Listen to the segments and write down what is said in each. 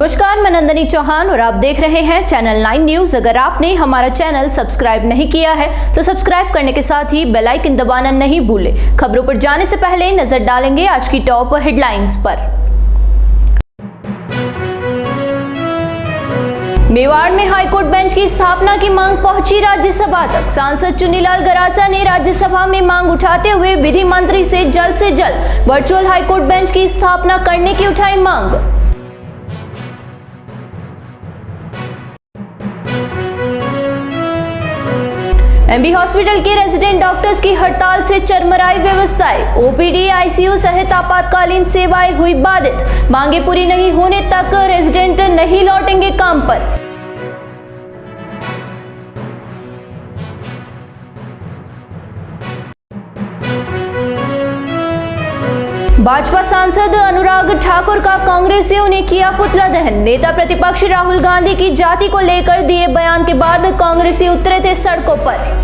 नमस्कार, मैं नंदनी चौहान और आप देख रहे हैं चैनल 9 न्यूज। अगर आपने हमारा चैनल सब्सक्राइब नहीं किया है तो सब्सक्राइब करने के साथ ही बेल आइकन दबाना नहीं भूलें। खबरों पर जाने से पहले नजर डालेंगे आज की टॉप हेडलाइंस पर। मेवाड़ में हाईकोर्ट बेंच की स्थापना की मांग पहुंची राज्यसभा तक। सांसद चुन्नीलाल गरासिया ने राज्यसभा में मांग उठाते हुए विधि मंत्री से जल्द वर्चुअल हाईकोर्ट बेंच की स्थापना करने की उठाई मांग। एमबी हॉस्पिटल के रेजिडेंट डॉक्टर्स की हड़ताल से चरमराई व्यवस्थाएं। ओपीडी, आईसीयू सहित आपातकालीन सेवाएं हुई बाधित। मांगे पूरी नहीं होने तक रेजिडेंट नहीं लौटेंगे काम पर। भाजपा सांसद अनुराग ठाकुर का कांग्रेसियों ने किया पुतला दहन। नेता प्रतिपक्ष राहुल गांधी की जाति को लेकर दिए बयान के बाद कांग्रेसी उतरे थे सड़कों पर।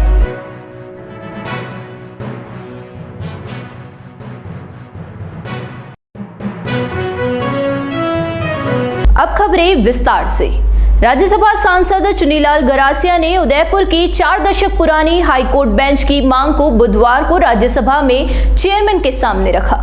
अब खबरें विस्तार से। राज्यसभा सांसद चुन्नीलाल गरासिया ने उदयपुर की 4 दशक पुरानी हाईकोर्ट बेंच की मांग को बुधवार को राज्यसभा में चेयरमैन के सामने रखा।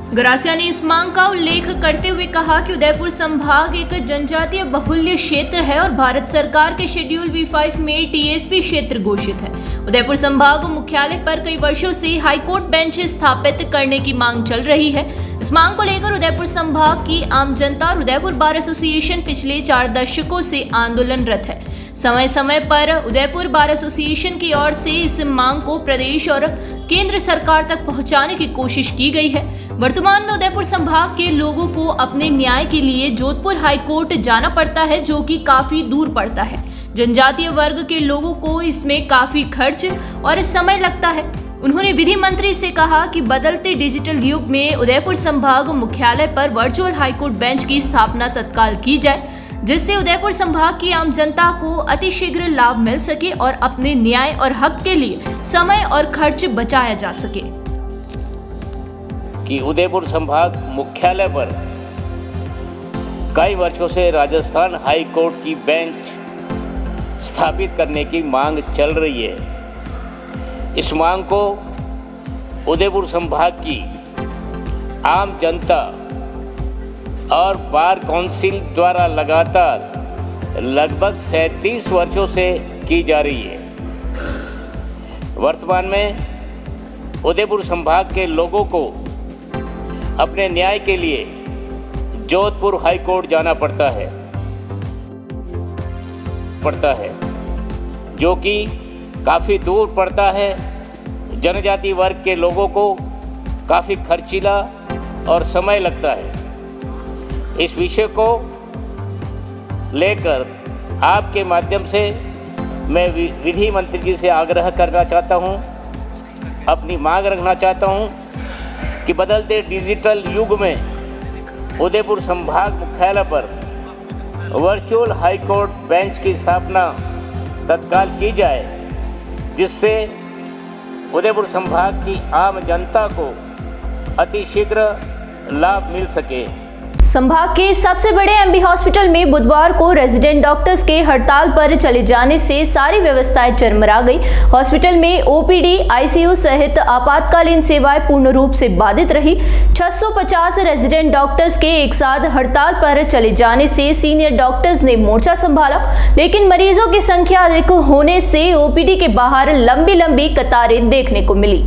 गरासिया ने इस मांग का उल्लेख करते हुए कहा कि उदयपुर संभाग एक जनजातीय बहुल्य क्षेत्र है और भारत सरकार के शेड्यूल V5 में टीएसपी क्षेत्र घोषित है। उदयपुर संभाग मुख्यालय पर कई वर्षों से हाईकोर्ट बेंच स्थापित करने की मांग चल रही है। इस मांग को लेकर उदयपुर संभाग की आम जनता और उदयपुर बार एसोसिएशन पिछले 4 दशकों से आंदोलनरत है। समय समय पर उदयपुर बार एसोसिएशन की ओर से इस मांग को प्रदेश और केंद्र सरकार तक पहुंचाने की कोशिश की गई है। वर्तमान में उदयपुर संभाग के लोगों को अपने न्याय के लिए जोधपुर हाईकोर्ट जाना पड़ता है, जो कि काफी दूर पड़ता है। जनजातीय वर्ग के लोगों को इसमें काफी खर्च और समय लगता है। उन्होंने विधि मंत्री से कहा कि बदलते डिजिटल युग में उदयपुर संभाग मुख्यालय पर वर्चुअल हाईकोर्ट बेंच की स्थापना तत्काल की जाए, जिससे उदयपुर संभाग की आम जनता को अतिशीघ्र लाभ मिल सके और अपने न्याय और हक के लिए समय और खर्च बचाया जा सके। कि उदयपुर संभाग मुख्यालय पर कई वर्षों से राजस्थान हाई कोर्ट की बेंच स्थापित करने की मांग चल रही है। इस मांग को उदयपुर संभाग की आम जनता और बार काउंसिल द्वारा लगातार लगभग 37 वर्षों से की जा रही है। वर्तमान में उदयपुर संभाग के लोगों को अपने न्याय के लिए जोधपुर हाई कोर्ट जाना पड़ता है, जो कि काफ़ी दूर पड़ता है। जनजाति वर्ग के लोगों को काफ़ी खर्चीला और समय लगता है। इस विषय को लेकर आपके माध्यम से मैं विधि मंत्री जी से आग्रह करना चाहता हूं, अपनी मांग रखना चाहता हूं कि बदलते डिजिटल युग में उदयपुर संभाग मुख्यालय पर वर्चुअल हाईकोर्ट बेंच की स्थापना तत्काल की जाए, जिससे उदयपुर संभाग की आम जनता को अतिशीघ्र लाभ मिल सके। संभाग के सबसे बड़े एमबी हॉस्पिटल में बुधवार को रेजिडेंट डॉक्टर्स के हड़ताल पर चले जाने से सारी व्यवस्थाएं चरमरा गई। हॉस्पिटल में ओपीडी, आईसीयू सहित आपातकालीन सेवाएं पूर्ण रूप से बाधित रही। 650 रेजिडेंट डॉक्टर्स के एक साथ हड़ताल पर चले जाने से सीनियर डॉक्टर्स ने मोर्चा संभाला, लेकिन मरीजों की संख्या अधिक होने से ओपीडी के बाहर लंबी कतारें देखने को मिली।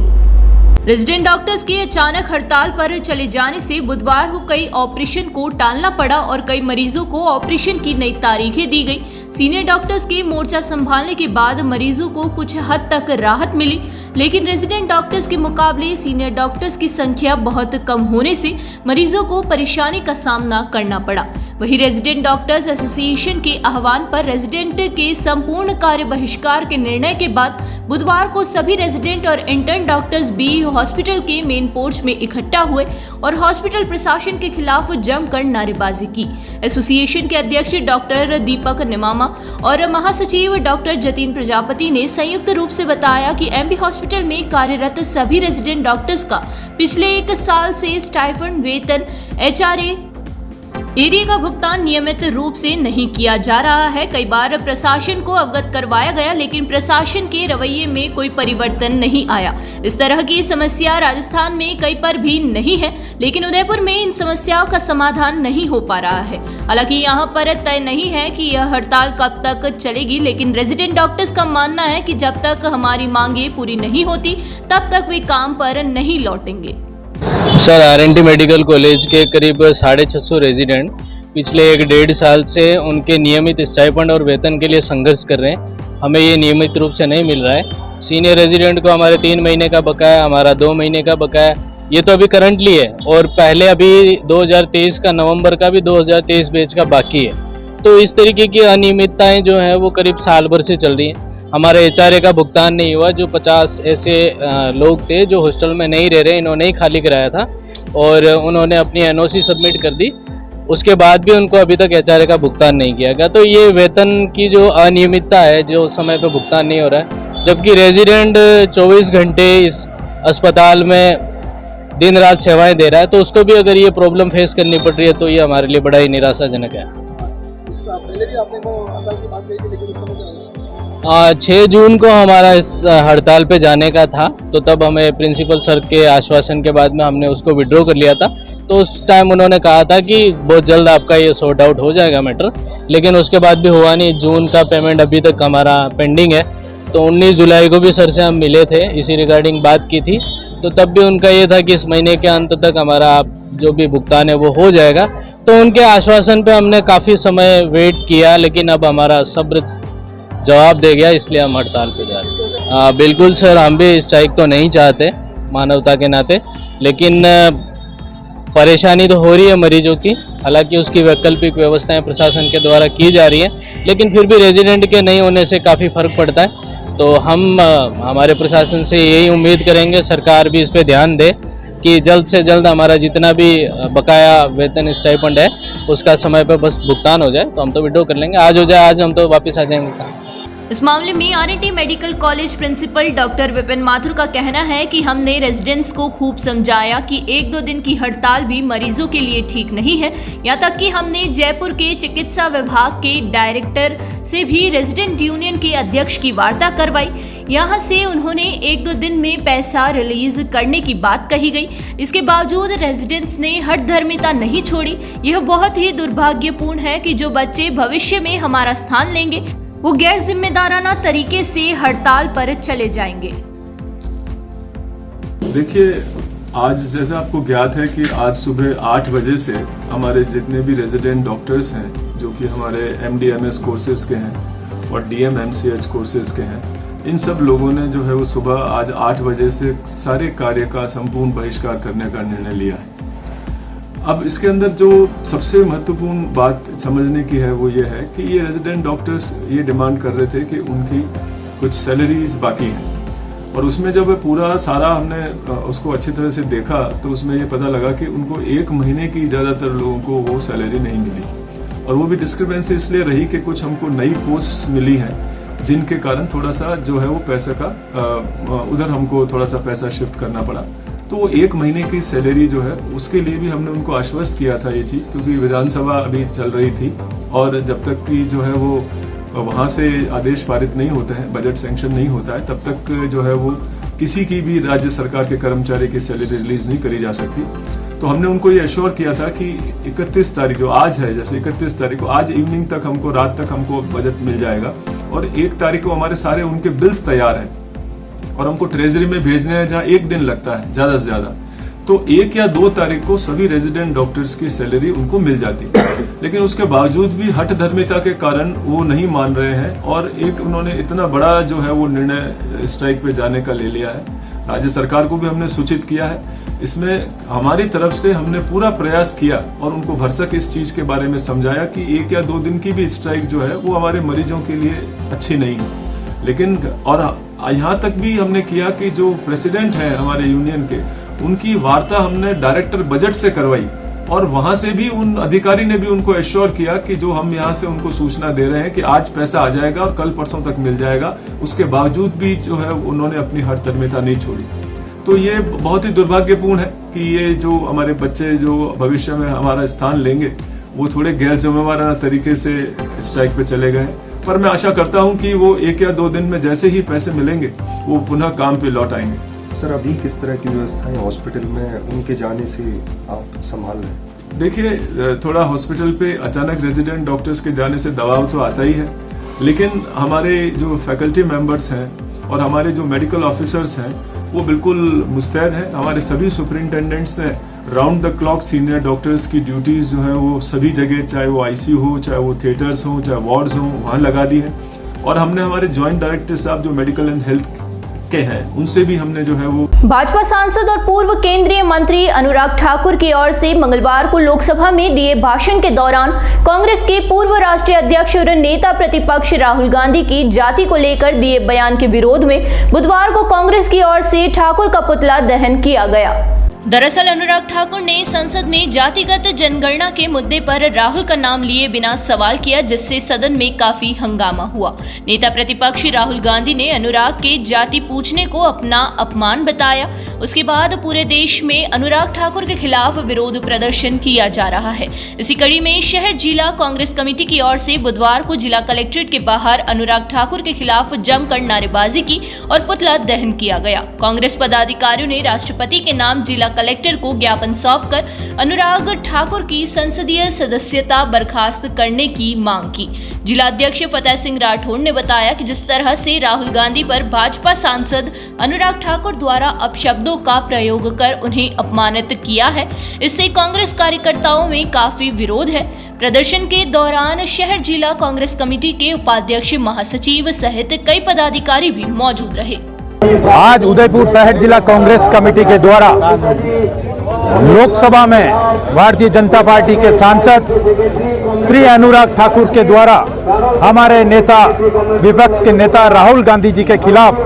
रेजिडेंट डॉक्टर्स की अचानक हड़ताल पर चले जाने से बुधवार को कई ऑपरेशन को टालना पड़ा और कई मरीजों को ऑपरेशन की नई तारीखें दी गई। सीनियर डॉक्टर्स के मोर्चा संभालने के बाद मरीजों को कुछ हद तक राहत मिली, लेकिन रेजिडेंट डॉक्टर्स के मुकाबले सीनियर डॉक्टर्स की संख्या बहुत कम होने से मरीजों को परेशानी का सामना करना पड़ा। वहीं रेजिडेंट डॉक्टर्स एसोसिएशन के आह्वान पर रेजिडेंट के संपूर्ण कार्य बहिष्कार के निर्णय के बाद बुधवार को सभी रेजिडेंट और इंटर्न डॉक्टर्स भी हॉस्पिटल के मेन पोर्च में इकट्ठा हुए और हॉस्पिटल प्रशासन के खिलाफ जमकर नारेबाजी की। एसोसिएशन के अध्यक्ष डॉक्टर दीपक निमामा और महासचिव डॉक्टर जतिन प्रजापति ने संयुक्त रूप से बताया कि एमबी हॉस्पिटल में कार्यरत सभी रेजिडेंट डॉक्टर्स का पिछले 1 साल से स्टाइफंड वेतन, एचआरए एरिया का भुगतान नियमित रूप से नहीं किया जा रहा है। कई बार प्रशासन को अवगत करवाया गया, लेकिन प्रशासन के रवैये में कोई परिवर्तन नहीं आया। इस तरह की समस्या राजस्थान में कहीं पर भी नहीं है, लेकिन उदयपुर में इन समस्याओं का समाधान नहीं हो पा रहा है। हालांकि यहाँ पर तय नहीं है कि यह हड़ताल कब तक चलेगी, लेकिन रेजिडेंट डॉक्टर्स का मानना है कि जब तक हमारी मांगे पूरी नहीं होती तब तक वे काम पर नहीं लौटेंगे। सर, आर.एन.टी. मेडिकल कॉलेज के करीब 650 रेजिडेंट पिछले 1-1.5 साल से उनके नियमित स्टाइपेंड और वेतन के लिए संघर्ष कर रहे हैं। हमें ये नियमित रूप से नहीं मिल रहा है। सीनियर रेजिडेंट को हमारे 3 महीने का बकाया, हमारा 2 महीने का बकाया, ये तो अभी करंटली है, और पहले अभी 2023 का नवंबर का भी 2023 बैच का बाकी है। तो इस तरीके की अनियमितताएं जो हैं वो करीब साल भर से चल रही हैं। हमारे एचआरए का भुगतान नहीं हुआ। जो 50 ऐसे लोग थे जो हॉस्टल में नहीं रह रहे, इन्होंने ही खाली कराया था और उन्होंने अपनी एनओसी सबमिट कर दी। उसके बाद भी उनको अभी तक एचआरए का भुगतान नहीं किया गया। तो ये वेतन की जो अनियमितता है, जो समय पे भुगतान नहीं हो रहा है, जबकि रेजिडेंट 24 घंटे इस अस्पताल में दिन रात सेवाएं दे रहा है, तो उसको भी अगर ये प्रॉब्लम फेस करनी पड़ रही है तो ये हमारे लिए बड़ा ही निराशाजनक है। 6 जून को हमारा इस हड़ताल पे जाने का था, तो तब हमें प्रिंसिपल सर के आश्वासन के बाद में हमने उसको विड्रॉ कर लिया था। तो उस टाइम उन्होंने कहा था कि बहुत जल्द आपका ये सॉर्ट आउट हो जाएगा मैटर, लेकिन उसके बाद भी हुआ नहीं। जून का पेमेंट अभी तक हमारा पेंडिंग है। तो 19 जुलाई को भी सर से हम मिले थे, इसी रिगार्डिंग बात की थी। तो तब भी उनका ये था कि इस महीने के अंत तक हमारा जो भी भुगतान है वो हो जाएगा। तो उनके आश्वासन पे हमने काफ़ी समय वेट किया, लेकिन अब हमारा सब्र जवाब दे गया, इसलिए हम हड़ताल पे जा रहे हैं। बिल्कुल सर, हम भी स्ट्राइक तो नहीं चाहते मानवता के नाते, लेकिन परेशानी तो हो रही है मरीजों की। हालांकि उसकी वैकल्पिक व्यवस्थाएं प्रशासन के द्वारा की जा रही हैं, लेकिन फिर भी रेजिडेंट के नहीं होने से काफ़ी फर्क पड़ता है। तो हम हमारे प्रशासन से यही उम्मीद करेंगे, सरकार भी इस पर ध्यान दे कि जल्द से जल्द हमारा जितना भी बकाया वेतन स्टाइपेंड है उसका समय पर बस भुगतान हो जाए। तो हम तो विड्रॉ कर लेंगे, आज हो जाए आज, हम तो वापस आ जाएंगे। इस मामले में RNT. Medical college principal doctor Vipin Mathur का कहना है कि हमने रेजिडेंट्स को खूब समझाया कि 1-2 दिन की हड़ताल भी मरीजों के लिए ठीक नहीं है। यहाँ तक कि हमने जयपुर के चिकित्सा विभाग के डायरेक्टर से भी रेजिडेंट यूनियन के अध्यक्ष की वार्ता करवाई। यहाँ से उन्होंने 1-2 दिन में पैसा रिलीज करने की बात कही गई। इसके बावजूद रेजिडेंट्स ने हठधर्मिता नहीं छोड़ी। यह बहुत ही दुर्भाग्यपूर्ण है कि जो बच्चे भविष्य में हमारा स्थान लेंगे वो गैर जिम्मेदाराना तरीके से हड़ताल पर चले जाएंगे। देखिए, आज जैसा आपको ज्ञात है कि आज सुबह 8 बजे से हमारे जितने भी रेजिडेंट डॉक्टर्स हैं, जो कि हमारे MD-MS कोर्सेज के हैं और DM-MCH कोर्सेज के हैं, इन सब लोगों ने जो है वो सुबह आज 8 बजे से सारे कार्य का संपूर्ण बहिष्कार करने का निर्णय लिया है। अब इसके अंदर जो सबसे महत्वपूर्ण बात समझने की है वो ये है कि ये रेजिडेंट डॉक्टर्स ये डिमांड कर रहे थे कि उनकी कुछ सैलरीज बाकी हैं, और उसमें जब पूरा सारा हमने उसको अच्छी तरह से देखा तो उसमें ये पता लगा कि उनको 1 महीने की ज़्यादातर लोगों को वो सैलरी नहीं मिली, और वो भी डिस्क्रिपेंसी इसलिए रही कि कुछ हमको नई पोस्ट मिली हैं जिनके कारण थोड़ा सा जो है वो पैसे का उधर हमको थोड़ा सा पैसा शिफ्ट करना पड़ा। तो 1 महीने की सैलरी जो है उसके लिए भी हमने उनको आश्वस्त किया था ये चीज़, क्योंकि विधानसभा अभी चल रही थी और जब तक कि जो है वो वहाँ से आदेश पारित नहीं होते हैं, बजट सैंक्शन नहीं होता है, तब तक जो है वो किसी की भी राज्य सरकार के कर्मचारी की सैलरी रिलीज नहीं करी जा सकती। तो हमने उनको ये एश्योर किया था कि 31 तारीख जो आज है, जैसे 31 तारीख को आज इवनिंग तक हमको, रात तक हमको बजट मिल जाएगा, और 1 तारीख को हमारे सारे उनके बिल्स तैयार हैं और हमको ट्रेजरी में भेजने हैं जहाँ 1 दिन लगता है ज़्यादा से ज़्यादा। तो 1 या 2 तारीख को सभी रेजिडेंट डॉक्टर्स की सैलरी उनको मिल जाती, लेकिन उसके बावजूद भी हठधर्मिता के कारण वो नहीं मान रहे हैं, और एक उन्होंने इतना बड़ा जो है वो निर्णय स्ट्राइक पे जाने का ले लिया है। राज्य सरकार को भी हमने सूचित किया है। इसमें हमारी तरफ से हमने पूरा प्रयास किया और उनको भरसक इस चीज के बारे में समझाया कि 1 या 2 दिन की भी स्ट्राइक जो है वो हमारे मरीजों के लिए अच्छी नहीं है। लेकिन और यहाँ तक भी हमने किया कि जो प्रेसिडेंट है हमारे यूनियन के, उनकी वार्ता हमने डायरेक्टर बजट से करवाई, और वहां से भी उन अधिकारी ने भी उनको एश्योर किया कि जो हम यहाँ से उनको सूचना दे रहे हैं कि आज पैसा आ जाएगा और कल परसों तक मिल जाएगा, उसके बावजूद भी जो है उन्होंने अपनी हठधर्मिता नहीं छोड़ी। तो ये बहुत ही दुर्भाग्यपूर्ण है कि ये जो हमारे बच्चे जो भविष्य में हमारा स्थान लेंगे वो थोड़े गैर जिम्मेवाराना तरीके से स्ट्राइक पे चले गए। पर मैं आशा करता हूं कि वो 1 या 2 दिन में जैसे ही पैसे मिलेंगे वो पुनः काम पे लौट आएंगे। सर, अभी किस तरह की व्यवस्थाएं हॉस्पिटल में उनके जाने से आप संभाल रहे हैं? देखिए, थोड़ा हॉस्पिटल पे अचानक रेजिडेंट डॉक्टर्स के जाने से दबाव तो आता ही है, लेकिन हमारे जो फैकल्टी मेंबर्स हैं और हमारे जो मेडिकल ऑफिसर्स हैं वो बिल्कुल मुस्तैद हैं। हमारे सभी सुपरिंटेंडेंट्स ने round the clock senior doctors की ड्यूटीज़ जो है वो सभी जगह, चाहे वो आईसीयू हो, चाहे वो थिएटर्स हो, चाहे वार्ड्स हो, वहाँ लगा दी है। और हमने हमारे जॉइंट डायरेक्टर साहब जो मेडिकल एंड हेल्थ के हैं उनसे भी हमने जो है वो। भाजपा सांसद और पूर्व केंद्रीय मंत्री अनुराग ठाकुर की ओर से मंगलवार को लोकसभा में दिए भाषण के दौरान कांग्रेस के पूर्व राष्ट्रीय अध्यक्ष और नेता प्रतिपक्ष राहुल गांधी की जाति को लेकर दिए बयान के विरोध में बुधवार को कांग्रेस की ओर से ठाकुर का पुतला दहन किया गया। दरअसल अनुराग ठाकुर ने संसद में जातिगत जनगणना के मुद्दे पर राहुल का नाम लिए बिना सवाल किया, जिससे सदन में काफी हंगामा हुआ। नेता प्रतिपक्ष राहुल गांधी ने अनुराग के जाति पूछने को अपना अपमान बताया। उसके बाद पूरे देश में अनुराग ठाकुर के खिलाफ विरोध प्रदर्शन किया जा रहा है। इसी कड़ी में शहर जिला कांग्रेस कमेटी की ओर से बुधवार को जिला कलेक्ट्रेट के बाहर अनुराग ठाकुर के खिलाफ जमकर नारेबाजी की और पुतला दहन किया गया। कांग्रेस पदाधिकारियों ने राष्ट्रपति के नाम जिला कलेक्टर को ज्ञापन सौंपकर अनुराग ठाकुर की संसदीय सदस्यता बर्खास्त करने की मांग की। जिला अध्यक्ष फतेह सिंह राठौड़ ने बताया कि जिस तरह से राहुल गांधी पर भाजपा सांसद अनुराग ठाकुर द्वारा अपशब्दों का प्रयोग कर उन्हें अपमानित किया है, इससे कांग्रेस कार्यकर्ताओं में काफी विरोध है। प्रदर्शन के दौरान शहर जिला कांग्रेस कमेटी के उपाध्यक्ष, महासचिव सहित कई पदाधिकारी भी मौजूद रहे। आज उदयपुर शहर जिला कांग्रेस कमेटी के द्वारा लोकसभा में भारतीय जनता पार्टी के सांसद श्री अनुराग ठाकुर के द्वारा हमारे नेता, विपक्ष के नेता राहुल गांधी जी के खिलाफ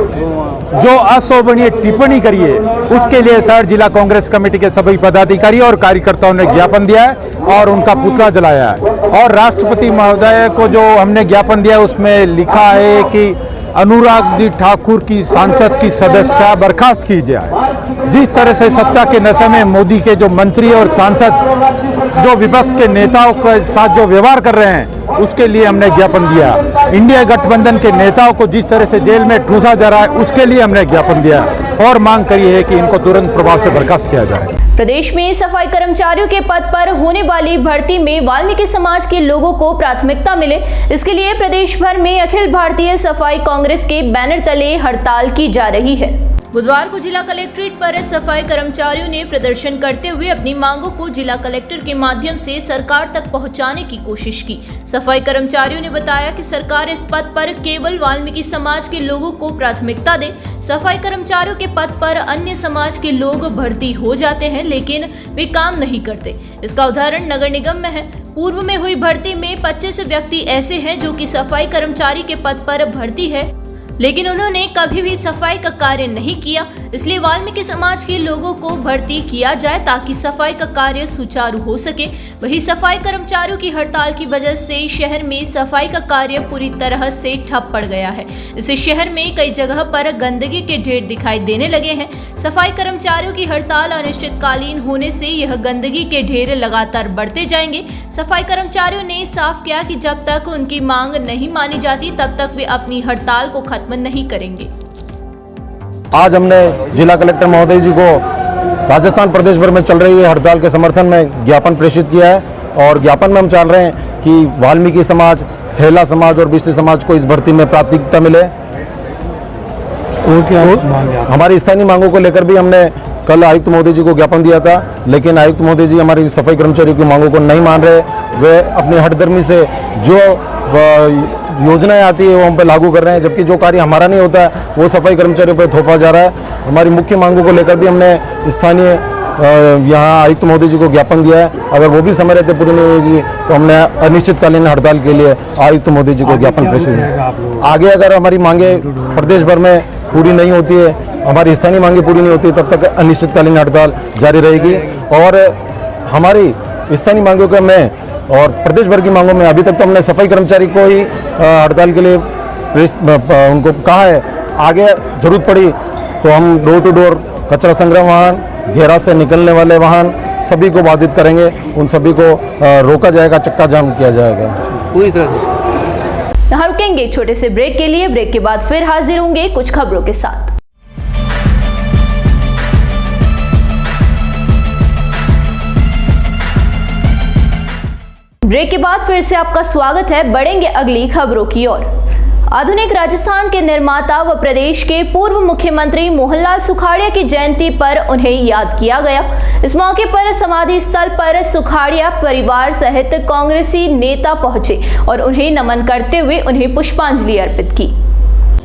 जो अशोभनीय टिप्पणी करी है, उसके लिए शहर जिला कांग्रेस कमेटी के सभी पदाधिकारी और कार्यकर्ताओं ने ज्ञापन दिया है और उनका पुतला जलाया है। और राष्ट्रपति महोदय को जो हमने ज्ञापन दिया उसमें लिखा है कि अनुराग जी ठाकुर की सांसद की सदस्यता बर्खास्त की जाए। जिस तरह से सत्ता के नशे में मोदी के जो मंत्री और सांसद जो विपक्ष के नेताओं के साथ जो व्यवहार कर रहे हैं, उसके लिए हमने ज्ञापन दिया। इंडिया गठबंधन के नेताओं को जिस तरह से जेल में ठूंसा जा रहा है, उसके लिए हमने ज्ञापन दिया और मांग करी है कि इनको तुरंत प्रभाव से बर्खास्त किया जाए। प्रदेश में सफाई कर्मचारियों के पद पर होने वाली भर्ती में वाल्मीकि समाज के लोगों को प्राथमिकता मिले, इसके लिए प्रदेश भर में अखिल भारतीय सफाई कांग्रेस के बैनर तले हड़ताल की जा रही है। बुधवार को जिला कलेक्ट्रेट पर सफाई कर्मचारियों ने प्रदर्शन करते हुए अपनी मांगों को जिला कलेक्टर के माध्यम से सरकार तक पहुंचाने की कोशिश की। सफाई कर्मचारियों ने बताया कि सरकार इस पद पर केवल वाल्मीकि समाज के लोगों को प्राथमिकता दे। सफाई कर्मचारियों के पद पर अन्य समाज के लोग भर्ती हो जाते हैं, लेकिन वे काम नहीं करते। इसका उदाहरण नगर निगम में है। पूर्व में हुई भर्ती में 25 व्यक्ति ऐसे हैं जो कि सफाई कर्मचारी के पद पर भर्ती है, लेकिन उन्होंने कभी भी सफाई का कार्य नहीं किया। इसलिए वाल्मीकि समाज के लोगों को भर्ती किया जाए ताकि सफाई का कार्य सुचारू हो सके। वहीं सफाई कर्मचारियों की हड़ताल की वजह से शहर में सफाई का कार्य पूरी तरह से ठप पड़ गया है। इससे शहर में कई जगह पर गंदगी के ढेर दिखाई देने लगे हैं। सफाई कर्मचारियों की हड़ताल अनिश्चितकालीन होने से यह गंदगी के ढेर लगातार बढ़ते जाएंगे। सफाई कर्मचारियों ने साफ किया कि जब तक उनकी मांग नहीं मानी जाती तब तक वे अपनी हड़ताल को खत्म नहीं करेंगे। आज हमने जिला कलेक्टर महोदय जी को राजस्थान प्रदेश भर में चल रही है हड़ताल के समर्थन में ज्ञापन प्रेषित किया है और ज्ञापन में हम चाह रहे हैं कि वाल्मीकि समाज, हेला समाज और बिस्ती समाज को इस भर्ती में प्राथमिकता मिले। हमारी स्थानीय मांगों को लेकर भी हमने कल आयुक्त महोदय जी को ज्ञापन दिया था, लेकिन आयुक्त महोदय जी हमारी सफाई कर्मचारियों की मांगों को नहीं मान रहे। वे अपनी हठधर्मी से जो योजनाएं आती है वो हम पे लागू कर रहे हैं, जबकि जो कार्य हमारा नहीं होता है वो सफाई कर्मचारियों पर थोपा जा रहा है। हमारी मुख्य मांगों को लेकर भी हमने स्थानीय यहाँ आयुक्त महोदय जी को ज्ञापन दिया है। अगर वो भी समय रहते पूरी नहीं होगी तो हमने अनिश्चितकालीन हड़ताल के लिए आयुक्त महोदय जी को ज्ञापन प्रेषित किया। आगे अगर हमारी मांगे प्रदेश भर में पूरी नहीं होती है, हमारी स्थानीय मांगे पूरी नहीं होती, तब तक अनिश्चितकालीन हड़ताल जारी रहेगी। और हमारी स्थानीय मांगों का मैं और प्रदेश भर की मांगों में अभी तक तो हमने सफाई कर्मचारी को ही हड़ताल के लिए उनको कहा है। आगे जरूरत पड़ी तो हम डोर टू डोर कचरा संग्रह वाहन, घेरा से निकलने वाले वाहन, सभी को बाधित करेंगे, उन सभी को रोका जाएगा, चक्का जाम किया जाएगा पूरी तरह से। यहाँ रुकेंगे छोटे से ब्रेक के लिए। ब्रेक के बाद फिर हाजिर होंगे कुछ खबरों के साथ। ब्रेक के बाद फिर से आपका स्वागत है। बढ़ेंगे अगली खबरों की ओर। आधुनिक राजस्थान के निर्माता व प्रदेश के पूर्व मुख्यमंत्री मोहनलाल सुखाड़िया की जयंती पर उन्हें याद किया गया। इस मौके पर समाधि स्थल पर सुखाड़िया परिवार सहित कांग्रेसी नेता पहुंचे और उन्हें नमन करते हुए उन्हें पुष्पांजलि अर्पित की।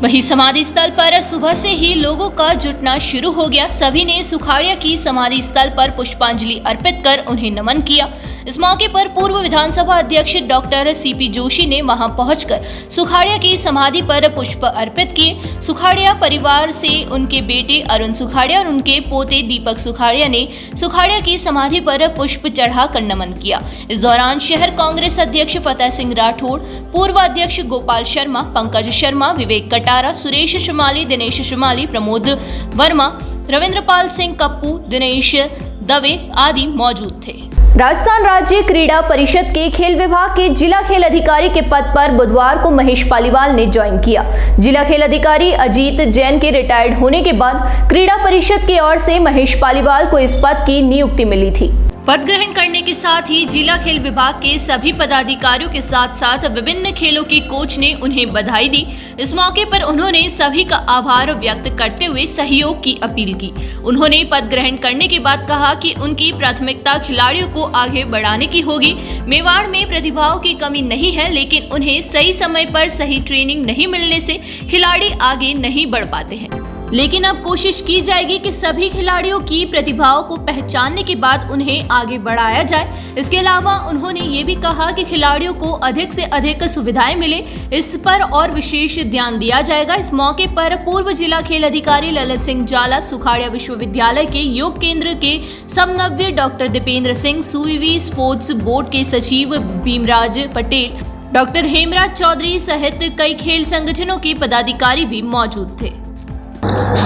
वहीं समाधि स्थल पर सुबह से ही लोगों का जुटना शुरू हो गया। सभी ने सुखाड़िया की समाधि स्थल पर पुष्पांजलि अर्पित कर उन्हें नमन किया। इस मौके पर पूर्व विधानसभा अध्यक्ष डॉक्टर सीपी जोशी ने वहां पहुंचकर सुखाड़िया की समाधि पर पुष्प अर्पित किए। सुखाड़िया परिवार से उनके बेटे अरुण सुखाड़िया और उनके पोते दीपक सुखाड़िया ने सुखाड़िया की समाधि पर पुष्प चढ़ाकर नमन किया। इस दौरान शहर कांग्रेस अध्यक्ष फतेह सिंह राठौड़, पूर्व अध्यक्ष गोपाल शर्मा, पंकज शर्मा, विवेक कटारा, सुरेश श्रीमाली, दिनेश श्रीमाली, प्रमोद वर्मा, रविंद्रपाल सिंह कप्पू, दिनेश दवे आदि मौजूद थे। राजस्थान राज्य क्रीड़ा परिषद के खेल विभाग के जिला खेल अधिकारी के पद पर बुधवार को महेश पालीवाल ने ज्वाइन किया। जिला खेल अधिकारी अजीत जैन के रिटायर्ड होने के बाद क्रीड़ा परिषद की ओर से महेश पालीवाल को इस पद की नियुक्ति मिली थी। पद ग्रहण करने के साथ ही जिला खेल विभाग के सभी पदाधिकारियों के साथ साथ विभिन्न खेलों के कोच ने उन्हें बधाई दी। इस मौके पर उन्होंने सभी का आभार व्यक्त करते हुए सहयोग की अपील की। उन्होंने पद ग्रहण करने के बाद कहा कि उनकी प्राथमिकता खिलाड़ियों को आगे बढ़ाने की होगी। मेवाड़ में प्रतिभाओं की कमी नहीं है, लेकिन उन्हें सही समय पर सही ट्रेनिंग नहीं मिलने से खिलाड़ी आगे नहीं बढ़ पाते हैं। लेकिन अब कोशिश की जाएगी कि सभी खिलाड़ियों की प्रतिभाओं को पहचानने के बाद उन्हें आगे बढ़ाया जाए। इसके अलावा उन्होंने ये भी कहा कि खिलाड़ियों को अधिक से अधिक सुविधाएं मिले, इस पर और विशेष ध्यान दिया जाएगा। इस मौके पर पूर्व जिला खेल अधिकारी ललित सिंह जाला, सुखाड़िया विश्वविद्यालय के योग केंद्र के समन्वय डॉक्टर दीपेंद्र सिंह, सुईवी स्पोर्ट्स बोर्ड के सचिव भीमराज पटेल, डॉक्टर हेमराज चौधरी सहित कई खेल संगठनों के पदाधिकारी भी मौजूद थे।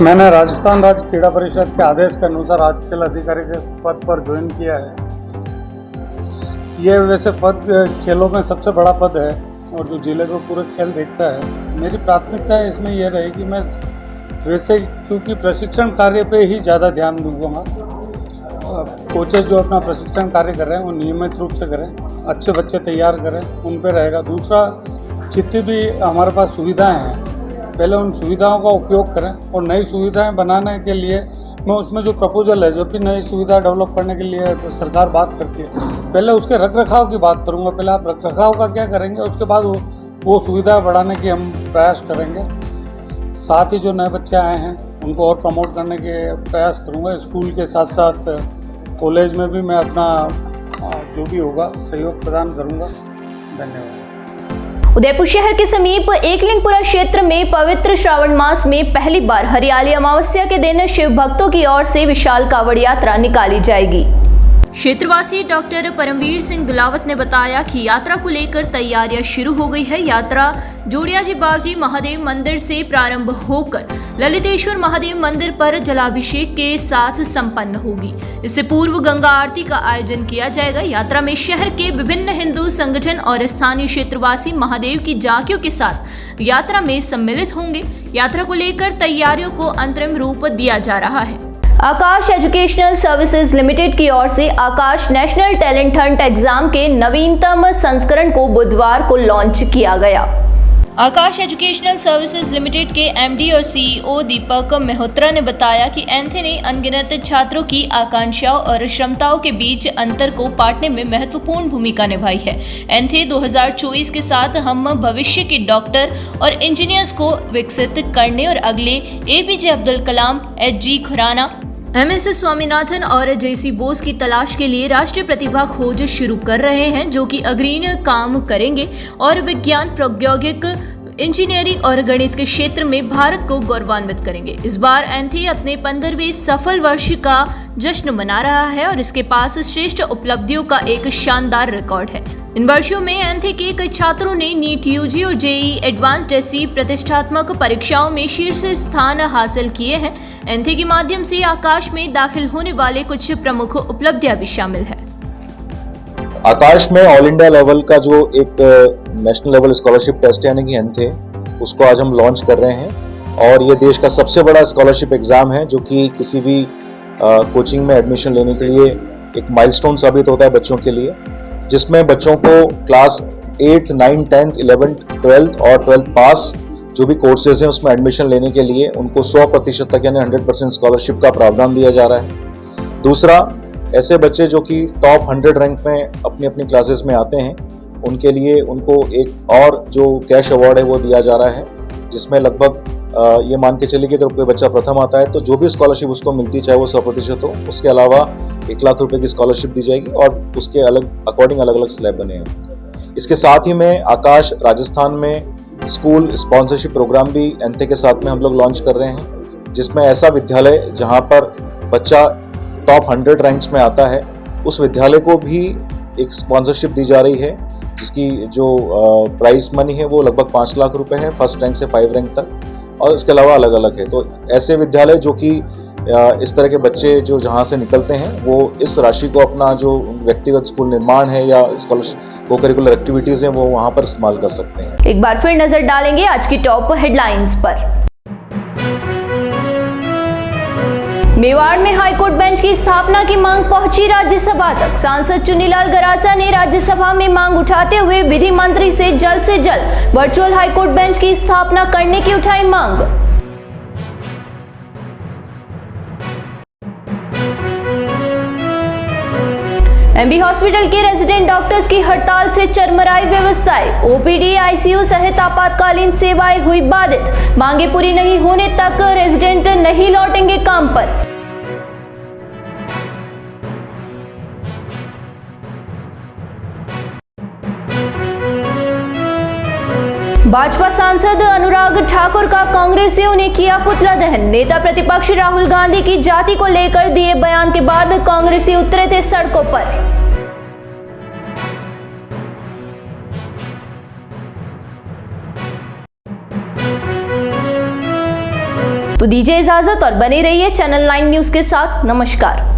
मैंने राजस्थान राज्य क्रीड़ा परिषद के आदेश के अनुसार आज खेल अधिकारी के पद पर ज्वाइन किया है। ये वैसे पद खेलों में सबसे बड़ा पद है और जो जिले को पूरे खेल देखता है। मेरी प्राथमिकता इसमें यह रहेगी, मैं वैसे चूँकि प्रशिक्षण कार्य पे ही ज़्यादा ध्यान दूंगा। कोचेज जो अपना प्रशिक्षण कार्य कर रहे हैं वो नियमित रूप से करें, अच्छे बच्चे तैयार करें, उन पर रहेगा। दूसरा, जितनी भी हमारे पास सुविधाएँ हैं पहले उन सुविधाओं का उपयोग करें और नई सुविधाएं बनाने के लिए मैं उसमें जो प्रपोजल है, जो भी नई सुविधा डेवलप करने के लिए तो सरकार बात करती है, पहले उसके रखरखाव की बात करूंगा। पहले आप रखरखाव का क्या करेंगे, उसके बाद वो सुविधा बढ़ाने की हम प्रयास करेंगे। साथ ही जो नए बच्चे आए हैं उनको और प्रमोट करने के प्रयास करूँगा। स्कूल के साथ साथ कॉलेज में भी मैं अपना जो भी होगा सहयोग प्रदान करूँगा। धन्यवाद। उदयपुर शहर के समीप एकलिंगपुरा क्षेत्र में पवित्र श्रावण मास में पहली बार हरियाली अमावस्या के दिन शिव भक्तों की ओर से विशाल कांवड़ यात्रा निकाली जाएगी। क्षेत्रवासी डॉक्टर परमवीर सिंह दुलावत ने बताया कि यात्रा को लेकर तैयारियां शुरू हो गई है। यात्रा जोड़ियाजी बावजी महादेव मंदिर से प्रारंभ होकर ललितेश्वर महादेव मंदिर पर जलाभिषेक के साथ संपन्न होगी। इससे पूर्व गंगा आरती का आयोजन किया जाएगा। यात्रा में शहर के विभिन्न हिंदू संगठन और स्थानीय क्षेत्रवासी महादेव की झांकियों के साथ यात्रा में सम्मिलित होंगे। यात्रा को लेकर तैयारियों को अंतरिम रूप दिया जा रहा है। आकाश एजुकेशनल सर्विसेज लिमिटेड की ओर से आकाश नेशनल टैलेंट हंट एग्जाम के नवीनतम संस्करण को बुधवार को लॉन्च किया गया। आकाश एजुकेशनल सर्विसेज लिमिटेड के एमडी और सीईओ दीपक मेहत्रा ने बताया कि एंथे ने अनगिनत छात्रों की आकांक्षाओं और क्षमताओं के बीच अंतर को पाटने में महत्वपूर्ण भूमिका निभाई है। एंथे 2024 के साथ हम भविष्य के डॉक्टर और इंजीनियर्स को विकसित करने और अगले APJ Abdul Kalam, Hg Khurana, MS Swaminathan और जेसी बोस की तलाश के लिए राष्ट्रीय प्रतिभा खोज शुरू कर रहे हैं, जो कि अग्रणी काम करेंगे और विज्ञान, प्रौद्योगिक, इंजीनियरिंग और गणित के क्षेत्र में भारत को गौरवान्वित करेंगे। इस बार एंथे अपने 15वें सफल वर्ष का जश्न मना रहा है और इसके पास श्रेष्ठ उपलब्धियों का एक शानदार रिकॉर्ड है। इन वर्षों में एंथे के कई छात्रों ने नीट यूजी और जेई एडवांस्ड जैसी प्रतिष्ठात्मक परीक्षाओं में शीर्ष स्थान हासिल किए हैं। एंथे के माध्यम से आकाश में दाखिल होने वाले कुछ प्रमुख उपलब्धियां भी शामिल है। आकाश में ऑल इंडिया लेवल का जो एक नेशनल लेवल स्कॉलरशिप टेस्ट यानी कि एंथे, उसको आज हम लॉन्च कर रहे हैं और ये देश का सबसे बड़ा स्कॉलरशिप एग्जाम है जो कि किसी भी कोचिंग में एडमिशन लेने के लिए एक माइलस्टोन साबित होता है बच्चों के लिए, जिसमें बच्चों को क्लास 8, 9, 10th, 11th, 12th और 12th पास जो भी कोर्सेज हैं उसमें एडमिशन लेने के लिए उनको 100% तक यानी 100% स्कॉलरशिप का प्रावधान दिया जा रहा है। दूसरा, ऐसे बच्चे जो कि टॉप 100 रैंक में अपनी अपनी क्लासेस में आते हैं उनके लिए उनको एक और जो कैश अवार्ड है वो दिया जा रहा है, जिसमें लगभग ये मान के चलिए कि अगर कोई बच्चा प्रथम आता है तो जो भी स्कॉलरशिप उसको मिलती चाहे वो 100% हो, उसके अलावा 1 लाख रुपए की स्कॉलरशिप दी जाएगी और उसके अकॉर्डिंग अलग अलग स्लैब बने हैं। इसके साथ ही में आकाश राजस्थान में स्कूल स्पॉन्सरशिप प्रोग्राम भी एंथे के साथ में हम लोग लॉन्च कर रहे हैं, जिसमें ऐसा विद्यालय जहाँ पर बच्चा टॉप 100 रैंक्स में आता है उस विद्यालय को भी एक स्पॉन्सरशिप दी जा रही है, जिसकी जो प्राइस मनी है वो लगभग 5 लाख रुपए है, फर्स्ट रैंक से 5 रैंक तक, और इसके अलावा अलग अलग है। तो ऐसे विद्यालय जो कि इस तरह के बच्चे जो जहाँ से निकलते हैं वो इस राशि को अपना जो व्यक्तिगत स्कूल निर्माण है या स्कॉलरशिप को करिकुलर एक्टिविटीज़ हैं वो वहाँ पर इस्तेमाल कर सकते हैं। एक बार फिर नजर डालेंगे आज की टॉप हेडलाइंस पर। मेवाड़ में हाईकोर्ट बेंच की स्थापना की मांग पहुंची राज्यसभा तक। सांसद चुन्नीलाल गरासा ने राज्यसभा में मांग उठाते हुए विधि मंत्री से जल्द वर्चुअल हाईकोर्ट बेंच की स्थापना करने की उठाई मांग। एमबी हॉस्पिटल के रेजिडेंट डॉक्टर्स की हड़ताल से चरमराई व्यवस्थाएं। ओपीडी, आईसीयू सहित आपातकालीन सेवाएं हुई बाधित। मांगे पूरी नहीं होने तक रेजिडेंट नहीं लौटेंगे काम पर। भाजपा सांसद अनुराग ठाकुर का कांग्रेसियों ने किया पुतला दहन। नेता प्रतिपक्ष राहुल गांधी की जाति को लेकर दिए बयान के बाद कांग्रेसी उतरे थे सड़कों पर। तो दीजिए इजाजत और बने रहिए चैनल 9 न्यूज के साथ। नमस्कार।